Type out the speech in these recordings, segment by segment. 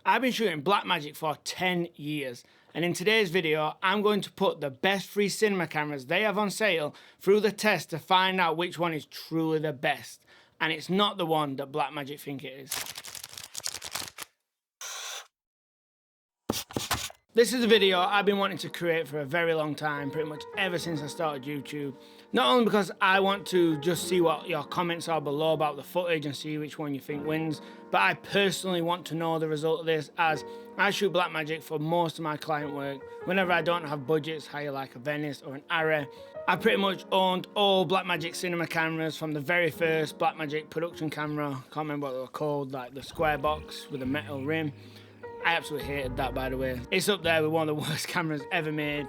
I've been shooting Blackmagic for 10 years, and in today's video, I'm going to put the best free cinema cameras they have on sale through the test to find out which one is truly the best. And it's not the one that Blackmagic think it is. This is a video I've been wanting to create for a very long time, pretty much ever since I started YouTube. Not only because I want to just see what your comments are below about the footage and see which one you think wins, but I personally want to know the result of this, as I shoot Blackmagic for most of my client work. Whenever I don't have budgets, hire like a Venice or an Arri. I pretty much owned all Blackmagic cinema cameras from the very first Blackmagic production camera. Can't remember what they were called, like the square box with a metal rim. I absolutely hated that, by the way. It's up there with one of the worst cameras ever made.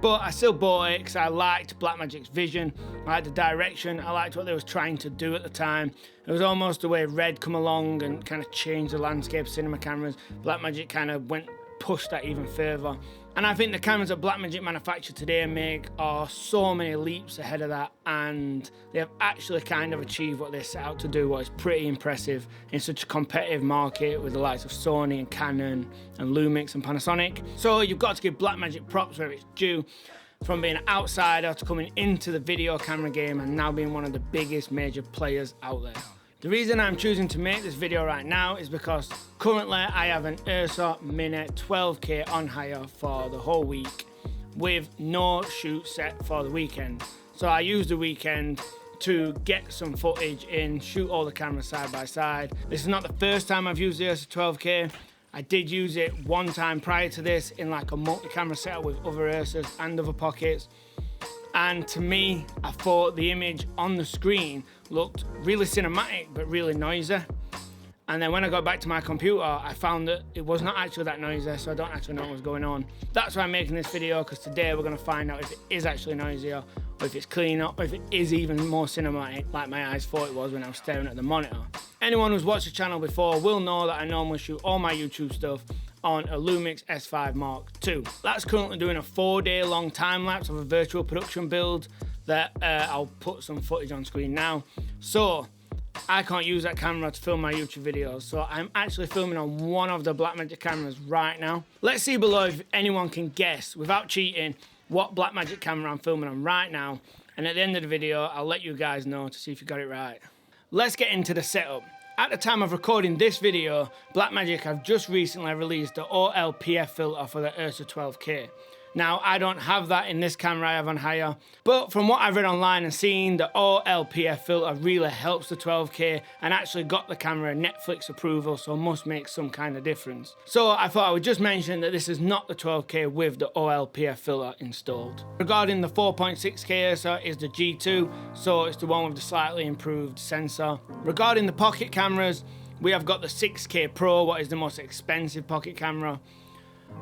But I still bought it because I liked Blackmagic's vision, I liked the direction, I liked what they was trying to do at the time. It was almost the way Red come along and kind of changed the landscape of cinema cameras. Blackmagic kind of pushed that even further. And I think the cameras that Blackmagic manufacture today make are so many leaps ahead of that, and they have actually kind of achieved what they set out to do, what is pretty impressive in such a competitive market with the likes of Sony and Canon and Lumix and Panasonic. So you've got to give Blackmagic props where it's due, from being an outsider to coming into the video camera game and now being one of the biggest major players out there. The reason I'm choosing to make this video right now is because currently I have an Ursa Mini 12K on hire for the whole week with no shoot set for the weekend. So I use the weekend to get some footage in, shoot all the cameras side by side. This is not the first time I've used the Ursa 12K. I did use it one time prior to this in like a multi-camera setup with other Ursas and other pockets. And to me, I thought the image on the screen looked really cinematic but really noisy. And then when I got back to my computer, I found that it was not actually that noisy, so I don't actually know what was going on. That's why I'm making this video, because today we're going to find out if it is actually noisier, or if it's cleaner, or if it is even more cinematic like my eyes thought it was when I was staring at the monitor. Anyone who's watched the channel before will know that I normally shoot all my YouTube stuff on a Lumix S5 Mark II. That's currently doing a 4-day long time lapse of a virtual production build that I'll put some footage on screen now. So I can't use that camera to film my YouTube videos, so I'm actually filming on one of the Blackmagic cameras right now. Let's see below if anyone can guess, without cheating, what Blackmagic camera I'm filming on right now, and at the end of the video I'll let you guys know to see if you got it right. Let's get into the setup. At the time of recording this video, Blackmagic have just recently released the OLPF filter for the Ursa 12K. Now, I don't have that in this camera I have on hire, but from what I've read online and seen, the OLPF filter really helps the 12K and actually got the camera Netflix approval, so must make some kind of difference. So I thought I would just mention that this is not the 12K with the OLPF filter installed. Regarding the 4.6K Ursa is the G2, so it's the one with the slightly improved sensor. Regarding the pocket cameras, we have got the 6K Pro, what is the most expensive pocket camera.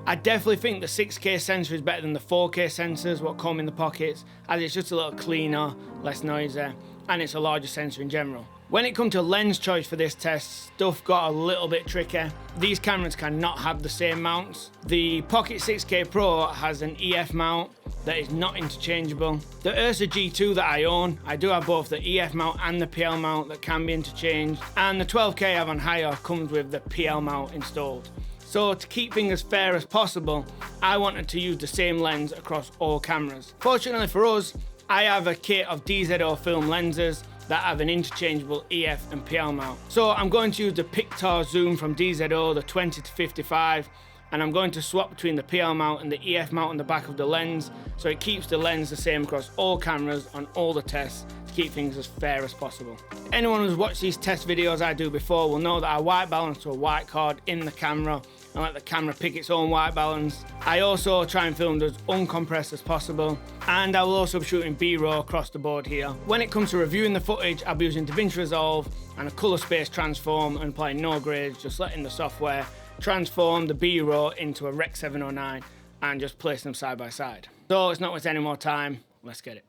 I definitely think the 6K sensor is better than the 4K sensors what come in the pockets, as it's just a little cleaner, less noisy, and it's a larger sensor in general. When it comes to lens choice for this test, stuff got a little bit tricky. These cameras cannot have the same mounts. The Pocket 6K Pro has an EF mount that is not interchangeable. The Ursa G2 that I own, I do have both the EF mount and the PL mount that can be interchanged, and the 12K I have on hire comes with the PL mount installed. So to keep things as fair as possible, I wanted to use the same lens across all cameras. Fortunately for us, I have a kit of DZO film lenses that have an interchangeable EF and PL mount. So I'm going to use the Pictar Zoom from DZO, the 20 to 55, and I'm going to swap between the PL mount and the EF mount on the back of the lens, so it keeps the lens the same across all cameras on all the tests, to keep things as fair as possible. Anyone who's watched these test videos I do before will know that I white balance to a white card in the camera and let the camera pick its own white balance. I also try and film as uncompressed as possible, and I will also be shooting B-roll across the board here. When it comes to reviewing the footage, I'll be using DaVinci Resolve and a colour space transform and applying no grades, just letting the software transform the B-roll into a Rec 709 and just place them side by side. So let's not waste any more time, let's get it.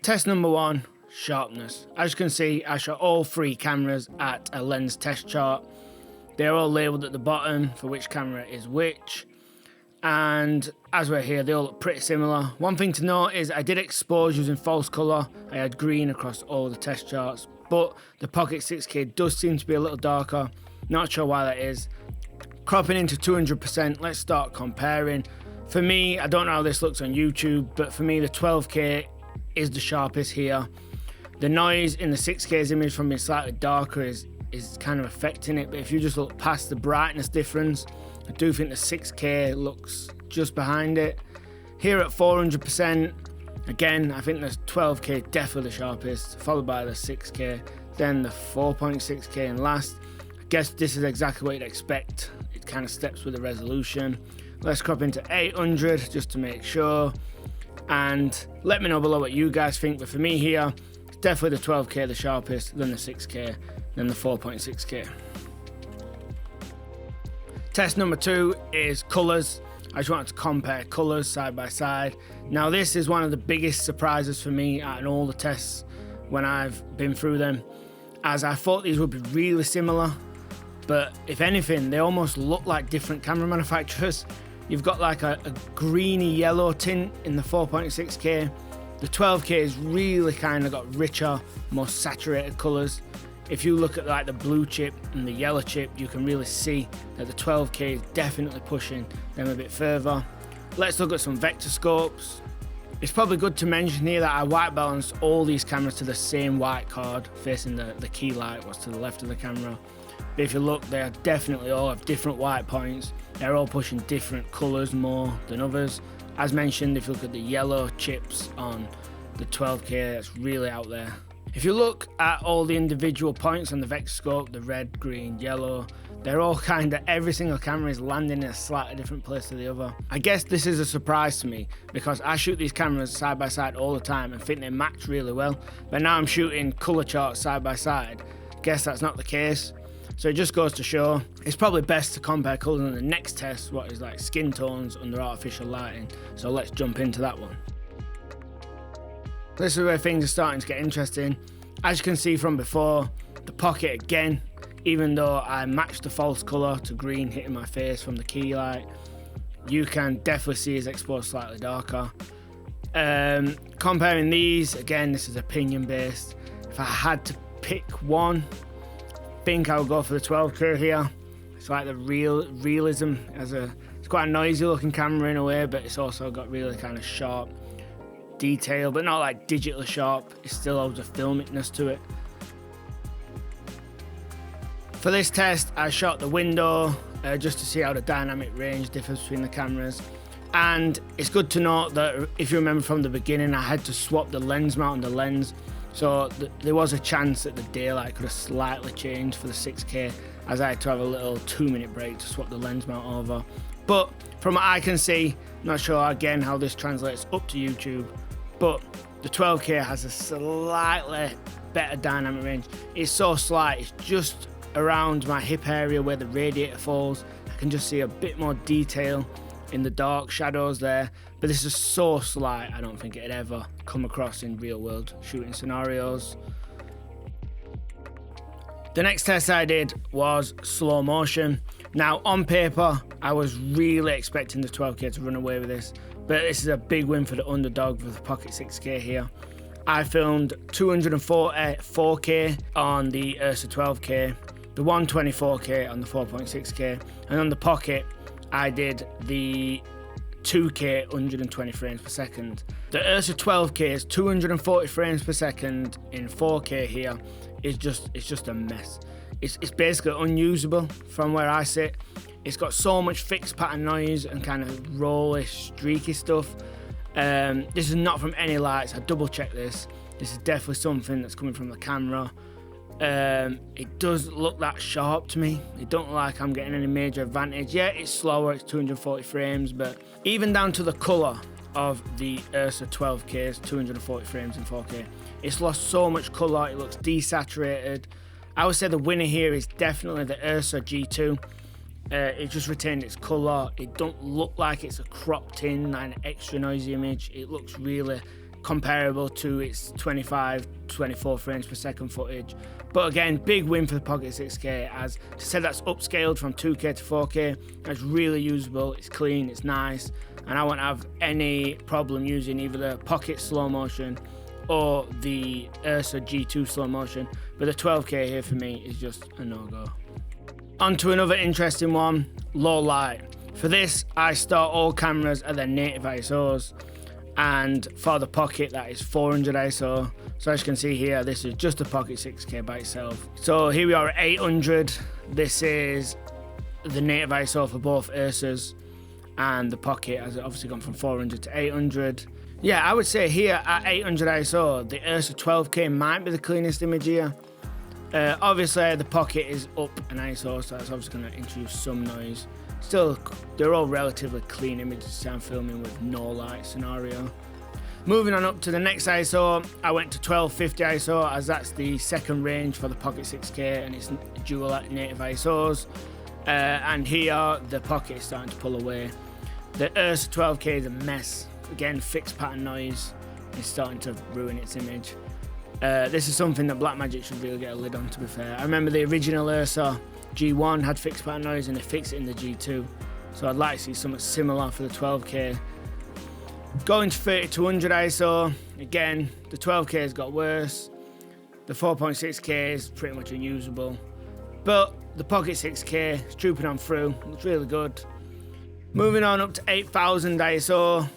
Test number 1, sharpness. As you can see, I shot all 3 cameras at a lens test chart. They're all labelled at the bottom for which camera is which, and as we're here, they all look pretty similar. One thing to note is I did expose using false colour. I had green across all the test charts, but the Pocket 6K does seem to be a little darker. Not sure why that is. Cropping into 200%, let's start comparing. For me, I don't know how this looks on YouTube, but for me the 12K is the sharpest here. The noise in the 6K's image from being slightly darker is kind of affecting it, but if you just look past the brightness difference, I do think the 6K looks just behind it. Here at 400%, again, I think the 12K definitely the sharpest, followed by the 6K, then the 4.6K, and last. I guess this is exactly what you'd expect. It kind of steps with the resolution. Let's crop into 800 just to make sure. And let me know below what you guys think, but for me here, it's definitely the 12K the sharpest, then the 6K, then the 4.6K. Test number 2 is colours. I just wanted to compare colours side by side. Now this is one of the biggest surprises for me out of all the tests when I've been through them, as I thought these would be really similar, but if anything, they almost look like different camera manufacturers. You've got like a greeny yellow tint in the 4.6K. The 12K has really kind of got richer, more saturated colours. If you look at like the blue chip and the yellow chip, you can really see that the 12K is definitely pushing them a bit further. Let's look at some vector scopes. It's probably good to mention here that I white balanced all these cameras to the same white card facing the key light, what's to the left of the camera. But if you look, they are definitely all have different white points. They're all pushing different colours more than others. As mentioned, if you look at the yellow chips on the 12K, that's really out there. If you look at all the individual points on the vector scope, the red, green, yellow, they're all kind of, every single camera is landing in a slightly different place to the other. I guess this is a surprise to me because I shoot these cameras side by side all the time and think they match really well. But now I'm shooting colour charts side by side. Guess that's not the case. So it just goes to show it's probably best to compare colours in the next test, what is like skin tones under artificial lighting. So let's jump into that one. This is where things are starting to get interesting. As you can see from before, the pocket again, even though I matched the false colour to green hitting my face from the key light, you can definitely see it's exposed slightly darker. Comparing these, again, this is opinion based. If I had to pick one, I think I would go for the 12K here. It's like the realism it's quite a noisy looking camera in a way, but it's also got really kind of sharp detail, but not like digitally sharp. It still has a filmicness to it. For this test, I shot the window just to see how the dynamic range differs between the cameras. And it's good to note that if you remember from the beginning, I had to swap the lens mount on the lens. So there was a chance that the daylight could have slightly changed for the 6K, as I had to have a little 2-minute break to swap the lens mount over. But from what I can see, not sure again how this translates up to YouTube, but the 12K has a slightly better dynamic range. It's so slight, it's just around my hip area where the radiator falls. I can just see a bit more detail in the dark shadows there, but this is so slight I don't think it'd ever come across in real world shooting scenarios. The next test I did was slow motion. Now on paper I was really expecting the 12K to run away with this, but this is a big win for the underdog with the Pocket 6K here. I filmed 204K on the Ursa 12K, the 124K on the 4.6K, and on the Pocket I did the 2K 120 frames per second. The Ursa 12K is 240 frames per second in 4K here. It's just a mess. It's basically unusable from where I sit. It's got so much fixed pattern noise and kind of rolly, streaky stuff. This is not from any lights. I double checked this. This is definitely something that's coming from the camera. It does look that sharp to me. It don't look like I'm getting any major advantage. Yeah, it's slower, it's 240 frames, but even down to the colour of the Ursa 12K's 240 frames in 4K, it's lost so much colour, it looks desaturated. I would say the winner here is definitely the Ursa G2. It just retained its colour. It don't look like it's a cropped in and extra noisy image. It looks really comparable to its 24 frames per second footage. But again, big win for the Pocket 6K, as to say that's upscaled from 2K to 4K. That's really usable, it's clean, it's nice, and I won't have any problem using either the Pocket slow motion or the Ursa G2 slow motion, but the 12K here for me is just a no-go. On to another interesting one. low light. For this, I start all cameras at their native ISOs, and for the Pocket, that is 400 ISO. So as you can see here, this is just the Pocket 6K by itself. So here we are at 800. This is the native ISO for both Ursas, and the Pocket has obviously gone from 400 to 800. Yeah, I would say here at 800 ISO, the Ursa 12K might be the cleanest image here. Obviously, the Pocket is up an ISO, so that's obviously going to introduce some noise. Still, they're all relatively clean images to I'm filming with no light scenario. Moving on up to the next ISO, I went to 1250 ISO, as that's the second range for the Pocket 6K, and it's dual native ISOs. And here, the Pocket is starting to pull away. The Ursa 12K is a mess. Again, fixed pattern noise is starting to ruin its image. This is something that Blackmagic should really get a lid on, to be fair. I remember the original Ursa G1 had fixed pattern noise, and they fixed it in the G2. So I'd like to see something similar for the 12K. Going to 3200 ISO, again, the 12K has got worse. The 4.6K is pretty much unusable. But the Pocket 6K is trooping on through, it's really good. Moving on up to 8000 ISO,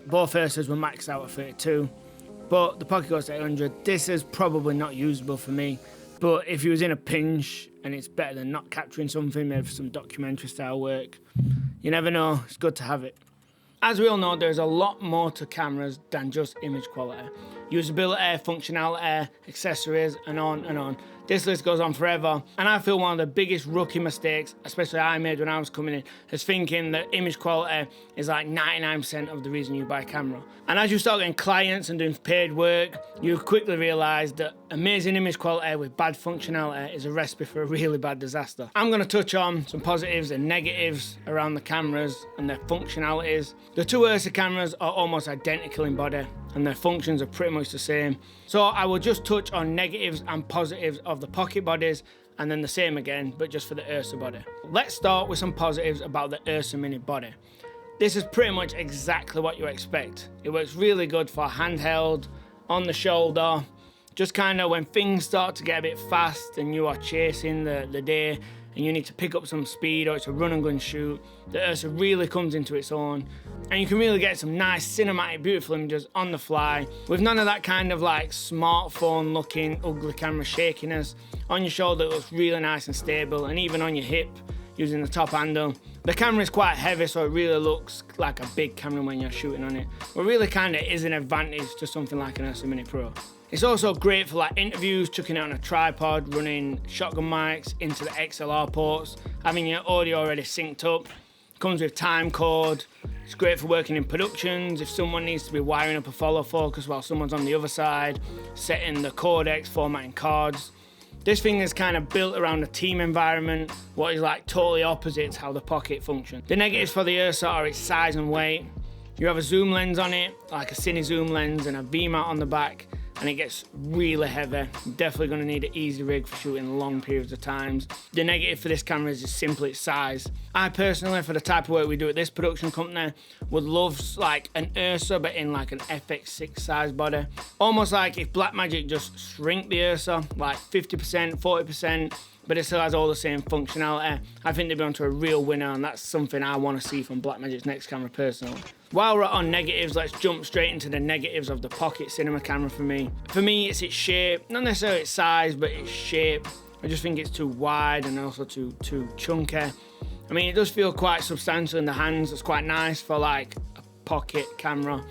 both Ursas were maxed out at 32, but the Pocket goes to 800. This is probably not usable for me, but if you was in a pinch and it's better than not capturing something, maybe some documentary style work, you never know, it's good to have it. As we all know, there's a lot more to cameras than just image quality. Usability, functionality, accessories, and on and on. This list goes on forever, and I feel one of the biggest rookie mistakes, especially I made when I was coming in, is thinking that image quality is like 99% of the reason you buy a camera. And as you start getting clients and doing paid work, you quickly realise that amazing image quality with bad functionality is a recipe for a really bad disaster. I'm going to touch on some positives and negatives around the cameras and their functionalities. The two Ursa cameras are almost identical in body, and their functions are pretty much the same. So I will just touch on negatives and positives of the Pocket bodies, and then the same again, but just for the Ursa body. Let's start with some positives about the Ursa Mini body. This is pretty much exactly what you expect. It works really good for handheld, on the shoulder, just kind of when things start to get a bit fast and you are chasing the day and you need to pick up some speed or it's a run and gun shoot, the Ursa really comes into its own. And you can really get some nice cinematic, beautiful images on the fly with none of that kind of like smartphone looking ugly camera shakiness. On your shoulder it looks really nice and stable, and even on your hip using the top handle. The camera is quite heavy, so it really looks like a big camera when you're shooting on it, but really kind of is an advantage to something like an Ursa Mini Pro. It's also great for like interviews, chucking it on a tripod, running shotgun mics into the XLR ports, having your audio already synced up. Comes with time code. It's great for working in productions, if someone needs to be wiring up a follow focus while someone's on the other side, setting the codecs, formatting cards. This thing is kind of built around a team environment, what is like totally opposite to how the Pocket functions. The negatives for the Ursa are its size and weight. You have a zoom lens on it, like a cine zoom lens, and a V-mount on the back, and it gets really heavy. You're definitely going to need an easy rig for shooting long periods of times. The negative for this camera is just simply its size. I personally, for the type of work we do at this production company, would love like an Ursa but in like an FX6 size body. Almost like if Blackmagic just shrink the Ursa, like 50%, 40%, but it still has all the same functionality. I think they'd be onto a real winner, and that's something I want to see from Blackmagic's next camera personally. While we're on negatives, let's jump straight into the negatives of the Pocket cinema camera for me. For me, it's its shape, not necessarily its size, but its shape. I just think it's too wide and also too chunky. I mean, it does feel quite substantial in the hands. It's quite nice for like a Pocket camera,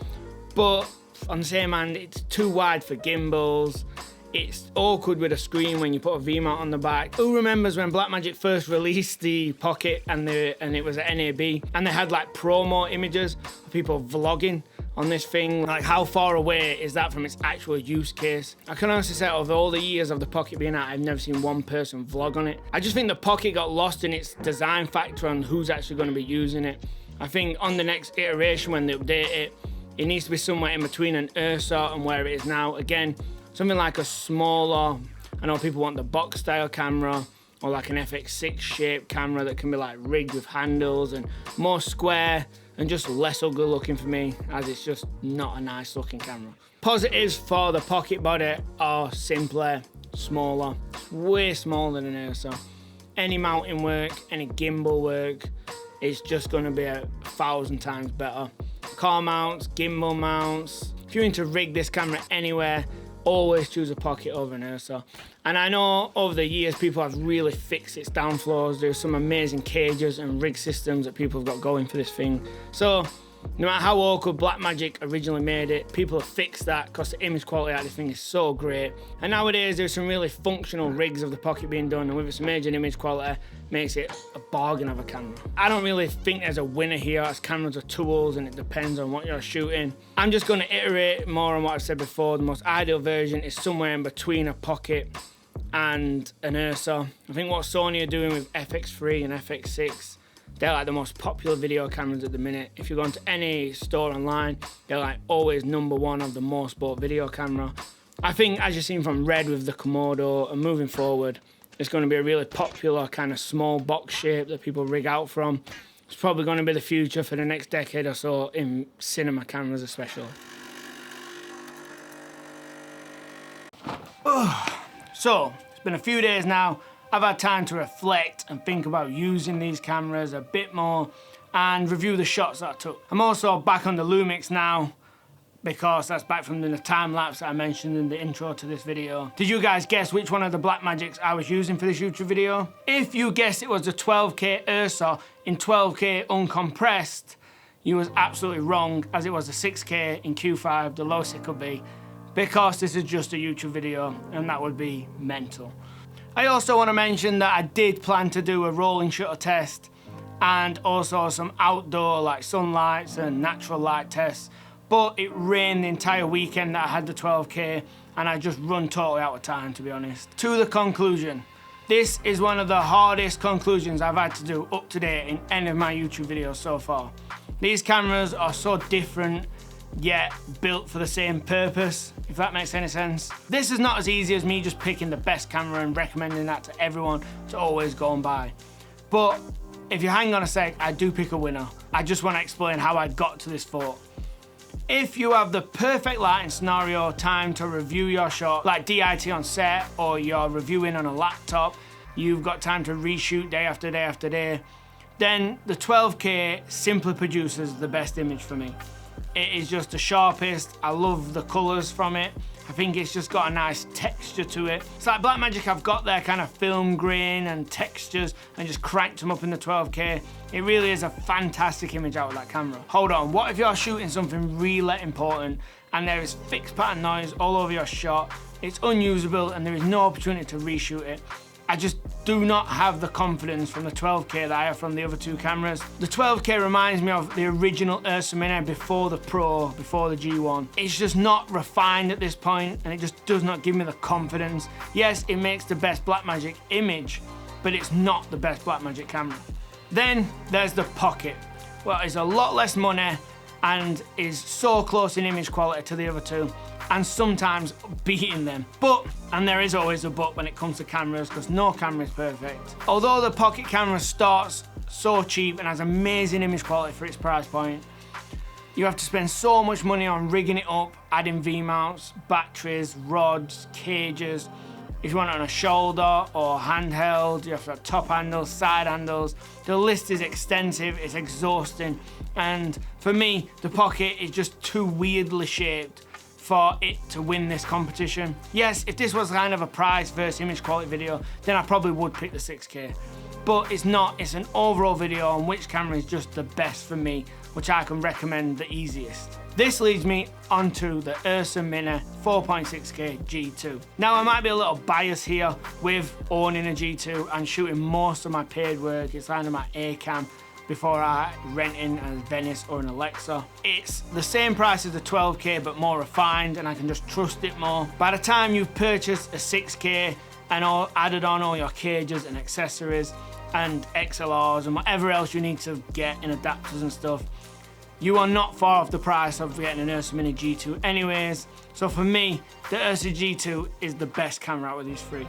but on the same hand, it's too wide for gimbals. It's awkward with a screen when you put a V-mount on the back. Who remembers when Blackmagic first released the Pocket and it was at NAB and they had like promo images of people vlogging on this thing? Like, how far away is that from its actual use case? I can honestly say over all the years of the Pocket being out, I've never seen one person vlog on it. I just think the Pocket got lost in its design factor on who's actually going to be using it. I think on the next iteration when they update it, it needs to be somewhere in between an Ursa and where it is now. Again, something like a smaller, I know people want the box style camera, or like an FX6 shaped camera that can be like rigged with handles and more square and just less ugly looking for me, as it's just not a nice looking camera. Positives for the Pocket body are simply smaller. It's way smaller than an Ursa. any mounting work, any gimbal work, it's just going to be 1,000 times better. Car mounts, gimbal mounts. If you're into rig this camera anywhere, always choose a pocket over an Ursa. And I know over the years people have really fixed its downflows. There's some amazing cages and rig systems that people have got going for this thing. So no matter how awkward Blackmagic originally made it, people have fixed that because the image quality out of this thing is so great. And nowadays there's some really functional rigs of the pocket being done, and with its amazing image quality, makes it a bargain of a camera. I don't really think there's a winner here, as cameras are tools and it depends on what you're shooting. I'm just going to iterate more on what I've said before. The most ideal version is somewhere in between a pocket and an Ursa. I think what Sony are doing with FX3 and FX6, they're like the most popular video cameras at the minute. If you go into any store online, they're like always #1 of the most bought video camera. I think, as you've seen from Red with the Komodo, and moving forward, it's going to be a really popular kind of small box shape that people rig out from. It's probably going to be the future for the next decade or so in cinema cameras especially. So, it's been a few days now. I've had time to reflect and think about using these cameras a bit more and review the shots that I took. I'm also back on the Lumix now, because that's back from the time lapse that I mentioned in the intro to this video. Did you guys guess which one of the Blackmagics I was using for this YouTube video? If you guessed it was the 12K Ursa in 12K uncompressed, you was absolutely wrong, as it was the 6K in Q5, the lowest it could be, because this is just a YouTube video and that would be mental. I also want to mention that I did plan to do a rolling shutter test and also some outdoor like sunlights and natural light tests, but it rained the entire weekend that I had the 12K and I just run totally out of time, to be honest. To the conclusion, this is one of the hardest conclusions I've had to do up to date in any of my YouTube videos so far. These cameras are so different, yet built for the same purpose, if that makes any sense. This is not as easy as me just picking the best camera and recommending that to everyone to always go and buy. But if you hang on a sec, I do pick a winner. I just want to explain how I got to this thought. If you have the perfect lighting scenario, time to review your shot, like DIT on set, or you're reviewing on a laptop, you've got time to reshoot day after day after day, then the 12K simply produces the best image for me. It is just the sharpest. I love the colours from it. I think it's just got a nice texture to it. It's like Blackmagic have got their kind of film grain and textures and just cranked them up in the 12K. It really is a fantastic image out of that camera. Hold on, what if you're shooting something really important and there is fixed pattern noise all over your shot, it's unusable and there is no opportunity to reshoot it? I just do not have the confidence from the 12K that I have from the other two cameras. The 12K reminds me of the original Ursa Mini before the Pro, before the G1. It's just not refined at this point, and it just does not give me the confidence. Yes, it makes the best Blackmagic image, but it's not the best Blackmagic camera. Then there's the Pocket. Well, it's a lot less money and is so close in image quality to the other two, and sometimes beating them. But, and there is always a but when it comes to cameras, because no camera is perfect. Although the Pocket camera starts so cheap and has amazing image quality for its price point, you have to spend so much money on rigging it up, adding V-mounts, batteries, rods, cages. If you want it on a shoulder or handheld, you have to have top handles, side handles. The list is extensive, it's exhausting. And for me, the Pocket is just too weirdly shaped for it to win this competition. Yes, if this was kind of a price versus image quality video, then I probably would pick the 6K. But it's not, it's an overall video on which camera is just the best for me, which I can recommend the easiest. This leads me onto the Ursa Mini 4.6K G2. Now I might be a little biased here with owning a G2 and shooting most of my paid work. It's kind of my A-cam before I rent in a Venice or an Alexa. It's the same price as the 12K but more refined, and I can just trust it more. By the time you've purchased a 6K and added on all your cages and accessories and XLRs and whatever else you need to get in adapters and stuff, you are not far off the price of getting an Ursa Mini G2 anyways. So for me, the Ursa G2 is the best camera out of these three.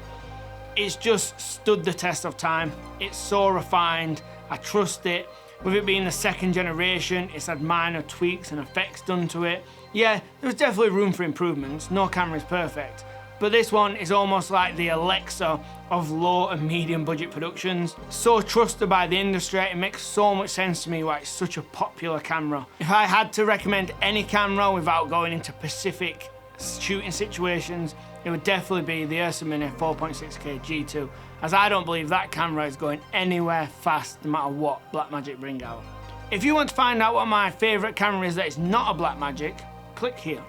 It's just stood the test of time. It's so refined, I trust it. With it being the second generation, it's had minor tweaks and effects done to it. Yeah, there's definitely room for improvements. No camera is perfect. but this one is almost like the Alexa of low and medium budget productions. So trusted by the industry, it makes so much sense to me why it's such a popular camera. If I had to recommend any camera without going into specific shooting situations, it would definitely be the Ursa Mini 4.6K G2, as I don't believe that camera is going anywhere fast no matter what Blackmagic bring out. If you want to find out what my favourite camera is that is not a Blackmagic, click here.